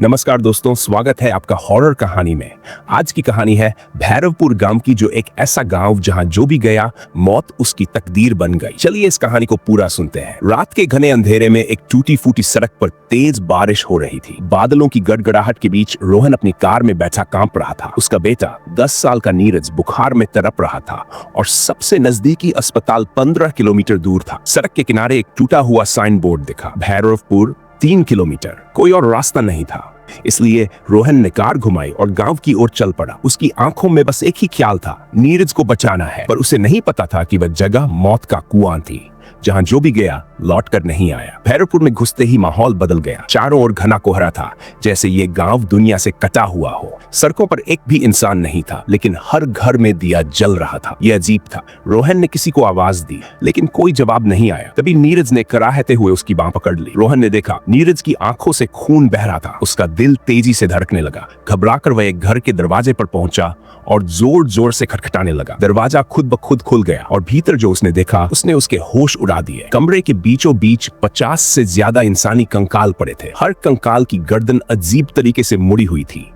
नमस्कार दोस्तों, स्वागत है आपका हॉरर कहानी में। आज की कहानी है भैरवपुर गांव की, जो एक ऐसा गांव जहां जो भी गया मौत उसकी तकदीर बन गई। चलिए इस कहानी को पूरा सुनते हैं। रात के घने अंधेरे में एक टूटी फूटी सड़क पर तेज बारिश हो रही थी। बादलों की गड़गड़ाहट के बीच रोहन अपनी कार में बैठा कांप रहा था। उसका बेटा 10 साल का नीरज बुखार में तड़प रहा था और सबसे नजदीकी अस्पताल 15 किलोमीटर दूर था। सड़क के किनारे एक टूटा हुआ साइन बोर्ड दिखा, भैरवपुर 3 किलोमीटर। कोई और रास्ता नहीं था, इसलिए रोहन ने कार घुमाई और गांव की ओर चल पड़ा। उसकी आंखों में बस एक ही ख्याल था, नीरज को बचाना है। पर उसे नहीं पता था कि वह जगह मौत का कुआं थी, जहां जो भी गया लौट कर नहीं आया। भैरवपुर में घुसते ही माहौल बदल गया। चारों ओर घना कोहरा था, जैसे ये गांव दुनिया से कटा हुआ हो। सड़कों पर एक भी इंसान नहीं था, लेकिन हर घर में दिया जल रहा था। यह अजीब था। रोहन ने किसी को आवाज दी, लेकिन कोई जवाब नहीं आया। तभी नीरज ने कराहते हुए उसकी बांह पकड़ ली। रोहन ने देखा नीरज की आंखों से खून बह रहा था। उसका दिल तेजी से धड़कने लगा। घबराकर वह एक घर के दरवाजे पर पहुंचा और जोर जोर से खटखटाने लगा। दरवाजा खुद ब खुद खुल गया और भीतर जो उसने देखा उसने उसके होश उड़ा दिए। कमरे के बीचों बीच 50 से ज्यादा इंसानी कंकाल पड़े थे। हर कंकाल की गर्दन अजीब तरीके से मुड़ी हुई थी,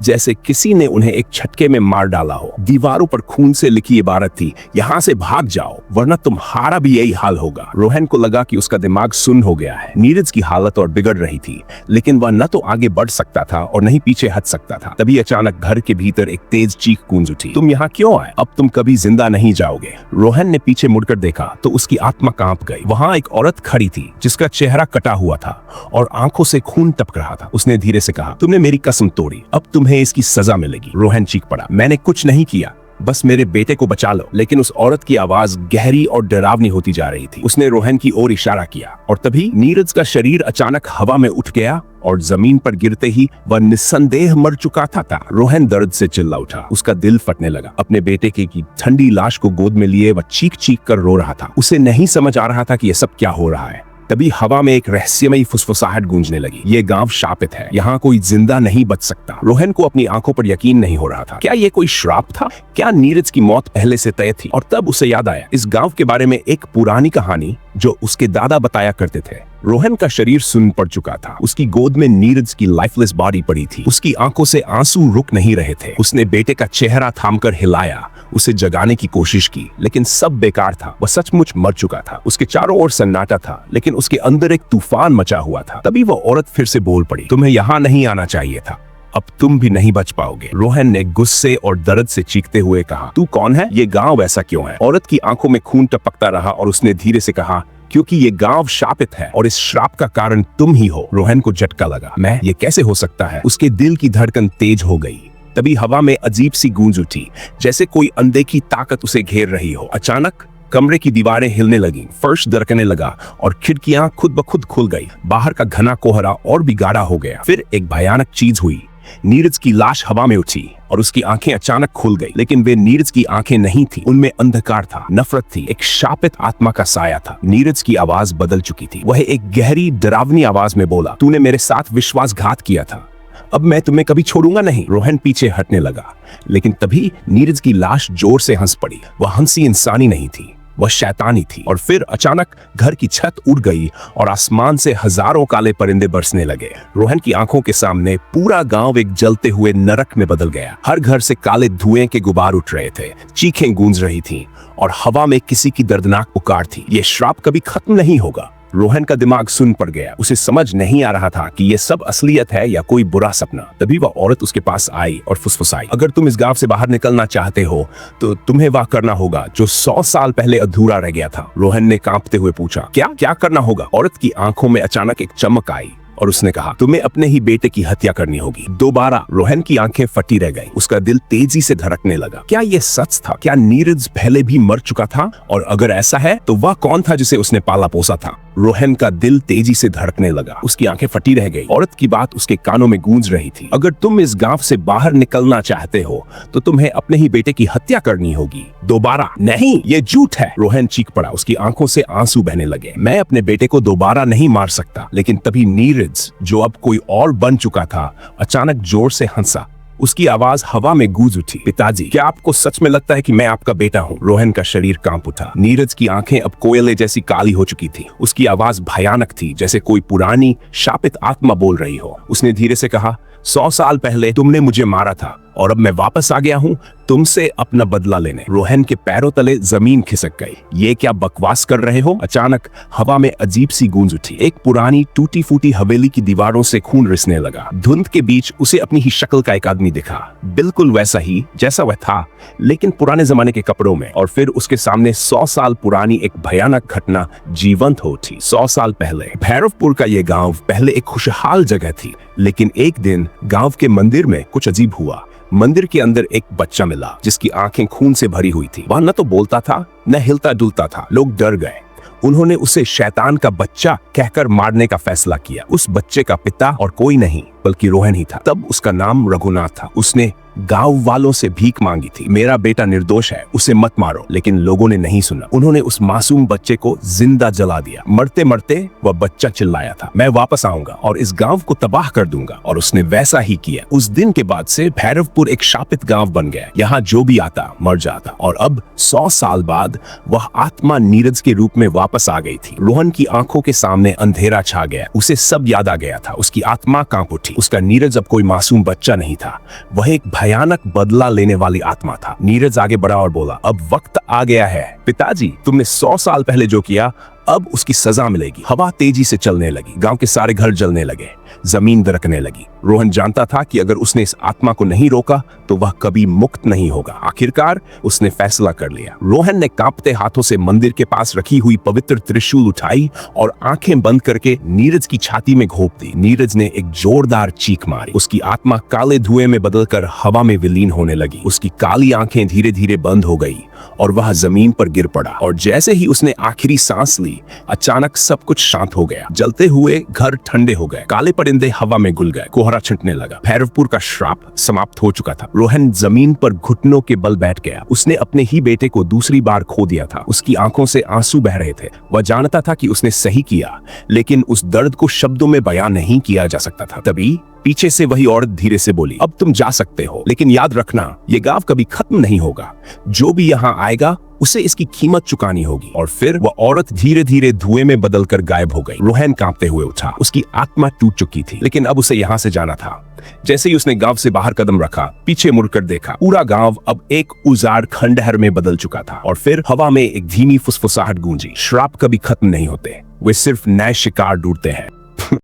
जैसे किसी ने उन्हें एक झटके में मार डाला हो। दीवारों पर खून से लिखी इबारत थी, यहाँ से भाग जाओ वरना तुम्हारा भी यही हाल होगा। रोहन को लगा कि उसका दिमाग सुन्न हो गया है। नीरज की हालत और बिगड़ रही थी, लेकिन वह न तो आगे बढ़ सकता था और न ही पीछे हट सकता था। तभी अचानक घर के भीतर एक तेज चीख गूंज उठी, तुम यहाँ क्यों आए? अब तुम कभी जिंदा नहीं जाओगे। रोहन ने पीछे मुड़कर देखा तो उसकी आत्मा कांप गई। वहां एक औरत खड़ी थी, जिसका चेहरा कटा हुआ था और आंखों से खून टपक रहा था। उसने धीरे से कहा, तुमने मेरी कसम तोड़ी, अब तुम्हें इसकी सजा मिलेगी। रोहन चीख पड़ा, मैंने कुछ नहीं किया, बस मेरे बेटे को बचा लो। लेकिन उस औरत की आवाज गहरी और डरावनी होती जा रही थी। उसने रोहन की ओर इशारा किया और तभी नीरज का शरीर अचानक हवा में उठ गया और जमीन पर गिरते ही वह निस्संदेह मर चुका था। रोहन दर्द से चिल्ला उठा। उसका दिल फटने लगा। अपने बेटे की ठंडी लाश को गोद में लिए वह चीख चीख कर रो रहा था। उसे नहीं समझ आ रहा था कि यह सब क्या हो रहा है। तभी हवा में एक रहस्यमयी फुसफुसाहट गूंजने लगी। ये गांव शापित है, यहाँ कोई जिंदा नहीं बच सकता। रोहन को अपनी आंखों पर यकीन नहीं हो रहा था। क्या ये कोई श्राप था? क्या नीरज की मौत पहले से तय थी? और तब उसे याद आया इस गांव के बारे में एक पुरानी कहानी जो उसके दादा बताया करते थे। रोहन का शरीर सुन्न पड़ चुका था। उसकी गोद में नीरज की लाइफलेस बॉडी पड़ी थी। उसकी आंखों से आंसू रुक नहीं रहे थे। उसने बेटे का चेहरा थामकर हिलाया, उसे जगाने की कोशिश की, लेकिन सब बेकार था। वह सचमुच मर चुका था। उसके चारों ओर सन्नाटा था, लेकिन उसके अंदर एक तूफान मचा हुआ था। तभी वह औरत फिर से बोल पड़ी, तुम्हें यहाँ नहीं आना चाहिए था, अब तुम भी नहीं बच पाओगे। रोहन ने गुस्से और दर्द से चीखते हुए कहा, तू कौन है? ये गांव ऐसा क्यों है? औरत की आंखों में खून टपकता रहा और उसने धीरे से कहा, क्योंकि ये गांव शापित है और इस श्राप का कारण तुम ही हो। रोहन को झटका लगा, मैं? ये कैसे हो सकता है? उसके दिल की धड़कन तेज हो गई। तभी हवा में अजीब सी गूंज उठी, जैसे कोई अनदेखी ताकत उसे घेर रही हो। अचानक कमरे की दीवारें हिलने लगी, फर्श दरकने लगा और खिड़कियां खुद ब खुद खुल गई। बाहर का घना कोहरा और भी गाढ़ा हो गया। फिर एक भयानक चीज हुई। नीरज की लाश हवा में उठी और उसकी आंखें अचानक खुल गई। लेकिन वे नीरज की आंखें नहीं थी, उनमें अंधकार था, नफरत थी, एक शापित आत्मा का साया था। नीरज की आवाज बदल चुकी थी। वह एक गहरी डरावनी आवाज में बोला, तूने मेरे साथ विश्वासघात किया था, अब मैं तुम्हें कभी छोड़ूंगा नहीं। रोहन पीछे हटने लगा, लेकिन तभी नीरज की लाश जोर से हंस पड़ी। वह हंसी इंसानी नहीं थी, वह शैतानी थी। और फिर अचानक घर की छत उड़ गई और आसमान से हजारों काले परिंदे बरसने लगे। रोहन की आंखों के सामने पूरा गांव एक जलते हुए नरक में बदल गया। हर घर से काले धुएं के गुबार उठ रहे थे, चीखें गूंज रही थीं और हवा में किसी की दर्दनाक पुकार थी, ये श्राप कभी खत्म नहीं होगा। रोहन का दिमाग सुन्न पड़ गया। उसे समझ नहीं आ रहा था कि ये सब असलियत है या कोई बुरा सपना। तभी वह औरत उसके पास आई और फुसफुसाई, अगर तुम इस गांव से बाहर निकलना चाहते हो तो तुम्हें वह करना होगा जो 100 साल पहले अधूरा रह गया था। रोहन ने कांपते हुए पूछा, क्या क्या करना होगा? औरत की आंखों में अचानक एक चमक आई और उसने कहा, तुम्हें अपने ही बेटे की हत्या करनी होगी, दोबारा। रोहन की आंखें फटी रह गईं। उसका दिल तेजी से धड़कने लगा। क्या यह सच था? क्या नीरज पहले भी मर चुका था? और अगर ऐसा है तो वह कौन था जिसे उसने पाला पोसा था? रोहन का दिल तेजी से धड़कने लगा। उसकी आंखें फटी रह गई। औरत की बात उसके कानों में गूंज रही थी, अगर तुम इस गांव से बाहर निकलना चाहते हो तो तुम्हें अपने ही बेटे की हत्या करनी होगी, दोबारा। नहीं, ये झूठ है। रोहन चीख पड़ा। उसकी आंखों से आंसू बहने लगे। मैं अपने बेटे को दोबारा नहीं मार सकता। लेकिन तभी नीरज, जो अब कोई और बन चुका था, अचानक जोर से हंसा। उसकी आवाज हवा में गूंज उठी। पिताजी, क्या आपको सच में लगता है कि मैं आपका बेटा हूँ? रोहन का शरीर कांप उठा। नीरज की आंखें अब कोयले जैसी काली हो चुकी थी। उसकी आवाज भयानक थी, जैसे कोई पुरानी शापित आत्मा बोल रही हो। उसने धीरे से कहा, 100 साल पहले तुमने मुझे मारा था और अब मैं वापस आ गया हूँ तुमसे अपना बदला लेने। रोहन के पैरों तले जमीन खिसक गई। ये क्या बकवास कर रहे हो? अचानक हवा में अजीब सी गूंज उठी। एक पुरानी टूटी फूटी हवेली की दीवारों से खून रिसने लगा। धुंध के बीच उसे अपनी ही शक्ल का एक आदमी दिखा, बिल्कुल वैसा ही जैसा वह था, लेकिन पुराने जमाने के कपड़ों में। और फिर उसके सामने 100 साल पुरानी एक भयानक घटना जीवंत हो उठी। 100 साल पहले भैरवपुर का ये गांव पहले एक खुशहाल जगह थी, लेकिन एक दिन गांव के मंदिर में कुछ अजीब हुआ। मंदिर के अंदर एक बच्चा मिला जिसकी आंखें खून से भरी हुई थी। वह न तो बोलता था न हिलता डुलता था। लोग डर गए। उन्होंने उसे शैतान का बच्चा कहकर मारने का फैसला किया। उस बच्चे का पिता और कोई नहीं बल्कि रोहन ही था। तब उसका नाम रघुनाथ था। उसने गांव वालों से भीख मांगी थी, मेरा बेटा निर्दोष है, उसे मत मारो। लेकिन लोगों ने नहीं सुना। उन्होंने उस मासूम बच्चे को जिंदा जला दिया। मरते मरते वह बच्चा चिल्लाया था, मैं वापस आऊंगा और इस गांव को तबाह कर दूंगा। और उसने वैसा ही किया। उस दिन के बाद से भैरवपुर एक शापित गांव बन गया। यहाँ जो भी आता मर जाता। और अब 100 साल बाद वह आत्मा नीरज के रूप में वापस आ गई थी। रोहन की आंखों के सामने अंधेरा छा गया। उसे सब याद आ गया था। उसकी आत्मा कांप उठी। उसका नीरज अब कोई मासूम बच्चा नहीं था, वह एक भयानक बदला लेने वाली आत्मा था। नीरज आगे बढ़ा और बोला, अब वक्त आ गया है। पिताजी, तुमने 100 साल पहले जो किया अब उसकी सजा मिलेगी। हवा तेजी से चलने लगी। गांव के सारे घर जलने लगे। जमीन दरकने लगी। रोहन जानता था कि अगर उसने इस आत्मा को नहीं रोका तो वह कभी मुक्त नहीं होगा। आखिरकार उसने फैसला कर लिया। रोहन ने कांपते हाथों से मंदिर के पास रखी हुई पवित्र त्रिशूल उठाई और आंखें बंद करके नीरज की छाती में घोंप दी। नीरज ने एक जोरदार चीख मारी। उसकी आत्मा काले धुएं में बदलकर हवा में विलीन होने लगी। उसकी काली आंखें धीरे धीरे बंद हो गई और वह जमीन पर गिर पड़ा। और जैसे ही उसने आखिरी सांस ली, अचानक सब कुछ शांत हो गया। जलते हुए घर ठंडे हो गए। काले परिंदे हवा में घुल गए। कोहरा छिंटने लगा। भैरवपुर का श्राप समाप्त हो चुका था। रोहन जमीन पर घुटनों के बल बैठ गया। उसने अपने ही बेटे को दूसरी बार खो दिया था। उसकी आंखों से आंसू बह रहे थे। वह जानता था कि उसने सही किया, लेकिन उस दर्द को शब्दों में बयां नहीं किया जा सकता था। तभी पीछे से वही औरत धीरे से बोली, अब तुम जा सकते हो, लेकिन याद रखना ये गांव कभी खत्म नहीं होगा। जो भी यहाँ आएगा उसे इसकी कीमत चुकानी होगी। और फिर वह औरत धीरे धीरे धुएं में बदलकर गायब हो गई। रोहन कांपते हुए उठा। उसकी आत्मा टूट चुकी थी, लेकिन अब उसे यहाँ से जाना था। जैसे ही उसने गांव से बाहर कदम रखा, पीछे मुड़कर देखा, पूरा गांव अब एक उजाड़ खंडहर में बदल चुका था। और फिर हवा में एक धीमी फुसफुसाहट गूंजी, श्राप कभी खत्म नहीं होते, वे सिर्फ नए शिकार ढूंढते हैं।